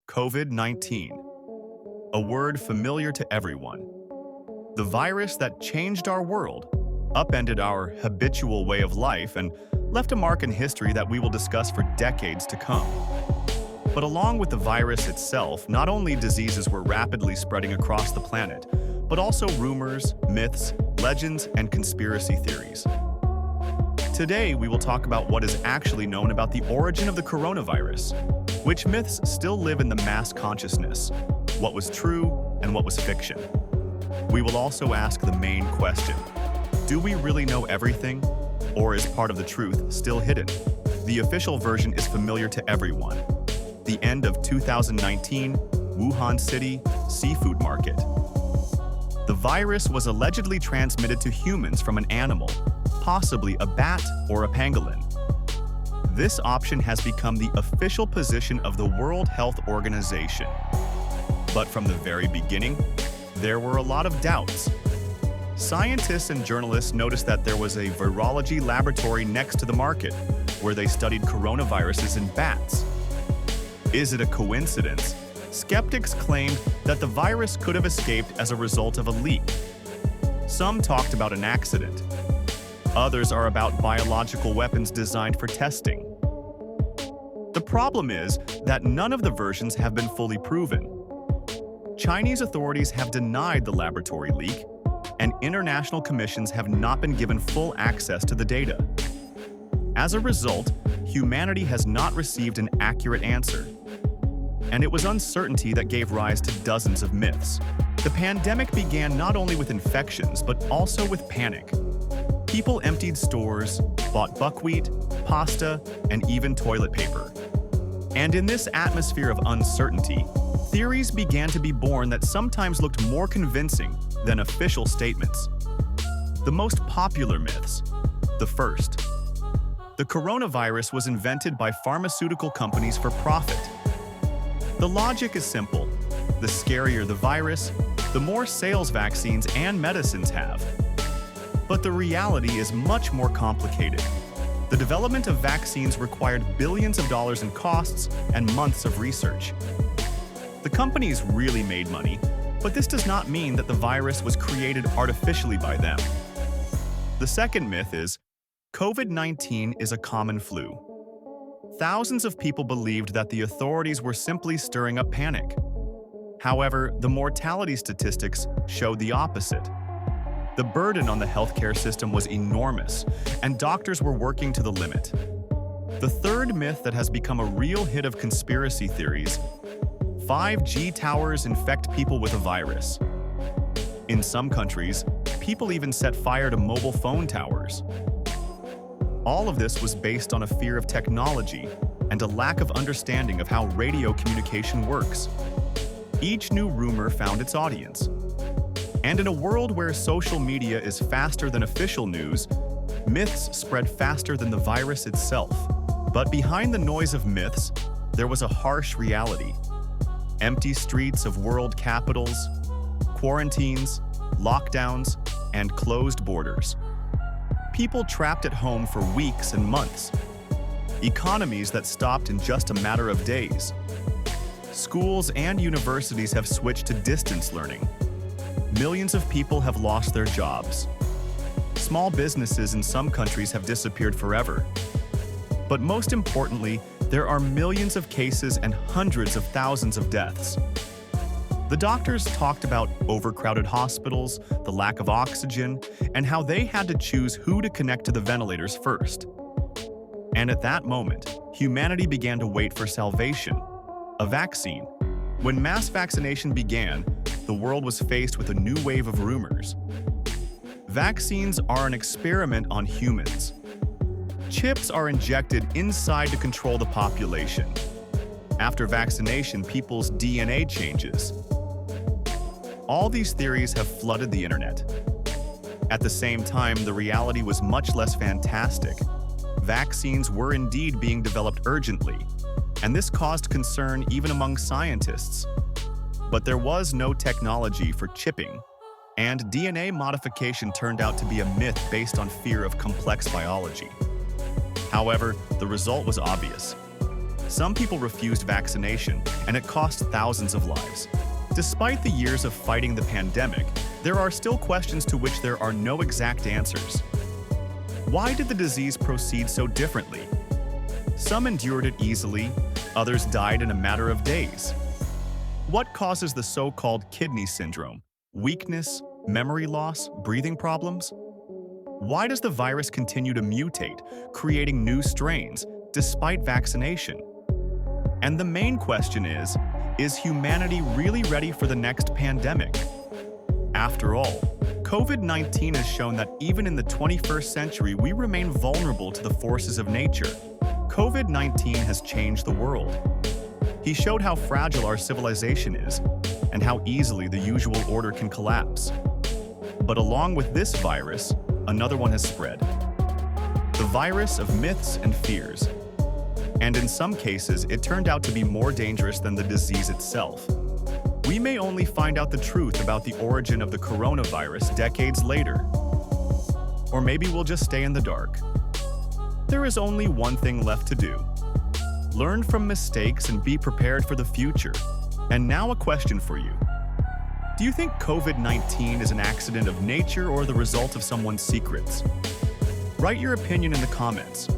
COVID-19, a word familiar to everyone. The virus that changed our world, upended our habitual way of life, and left a mark in history that we will discuss for decades to come. But along with the virus itself, not only diseases were rapidly spreading across the planet, but also rumors, myths, legends, and conspiracy theories. Today, we will talk about what is actually known about the origin of the coronavirus, which myths still live in the mass consciousness, what was true and what was fiction. We will also ask the main question: do we really know everything, or is part of the truth still hidden? The official version is familiar to everyone. The end of 2019, Wuhan City, seafood market. The virus was allegedly transmitted to humans from an animal, possibly a bat or a pangolin. This option has become the official position of the World Health Organization. But from the very beginning, there were a lot of doubts. Scientists and journalists noticed that there was a virology laboratory next to the market, where they studied coronaviruses in bats. Is it a coincidence? Skeptics claimed that the virus could have escaped as a result of a leak. Some talked about an accident. Others are about biological weapons designed for testing. The problem is that none of the versions have been fully proven. Chinese authorities have denied the laboratory leak, and international commissions have not been given full access to the data. As a result, humanity has not received an accurate answer. And it was uncertainty that gave rise to dozens of myths. The pandemic began not only with infections, but also with panic. People emptied stores, bought buckwheat, pasta, and even toilet paper. And in this atmosphere of uncertainty, theories began to be born that sometimes looked more convincing than official statements. The most popular myths. The first. The coronavirus was invented by pharmaceutical companies for profit. The logic is simple. The scarier the virus, the more sales vaccines and medicines have. But the reality is much more complicated. The development of vaccines required billions of dollars in costs and months of research. The companies really made money, but this does not mean that the virus was created artificially by them. The second myth is COVID-19 is a common flu. Thousands of people believed that the authorities were simply stirring up panic. However, the mortality statistics showed the opposite. The burden on the healthcare system was enormous, and doctors were working to the limit. The third myth that has become a real hit of conspiracy theories: 5G towers infect people with a virus. In some countries, people even set fire to mobile phone towers. All of this was based on a fear of technology and a lack of understanding of how radio communication works. Each new rumor found its audience. And in a world where social media is faster than official news, myths spread faster than the virus itself. But behind the noise of myths, there was a harsh reality. Empty streets of world capitals, quarantines, lockdowns, and closed borders. People trapped at home for weeks and months. Economies that stopped in just a matter of days. Schools and universities have switched to distance learning. Millions of people have lost their jobs. Small businesses in some countries have disappeared forever. But most importantly, there are millions of cases and hundreds of thousands of deaths. The doctors talked about overcrowded hospitals, the lack of oxygen, and how they had to choose who to connect to the ventilators first. And at that moment, humanity began to wait for salvation, a vaccine. When mass vaccination began, the world was faced with a new wave of rumors. Vaccines are an experiment on humans. Chips are injected inside to control the population. After vaccination, people's DNA changes. All these theories have flooded the internet. At the same time, the reality was much less fantastic. Vaccines were indeed being developed urgently, and this caused concern even among scientists. But there was no technology for chipping, and DNA modification turned out to be a myth based on fear of complex biology. However, the result was obvious. Some people refused vaccination, and it cost thousands of lives. Despite the years of fighting the pandemic, there are still questions to which there are no exact answers. Why did the disease proceed so differently? Some endured it easily, others died in a matter of days. What causes the so-called kidney syndrome? Weakness, memory loss, breathing problems? Why does the virus continue to mutate, creating new strains, despite vaccination? And the main question is humanity really ready for the next pandemic? After all, COVID-19 has shown that even in the 21st century, we remain vulnerable to the forces of nature. COVID-19 has changed the world. He showed how fragile our civilization is and how easily the usual order can collapse. But along with this virus, another one has spread. The virus of myths and fears. And in some cases, it turned out to be more dangerous than the disease itself. We may only find out the truth about the origin of the coronavirus decades later. Or maybe we'll just stay in the dark. There is only one thing left to do. Learn from mistakes and be prepared for the future. And now a question for you. Do you think COVID-19 is an accident of nature or the result of someone's secrets? Write your opinion in the comments.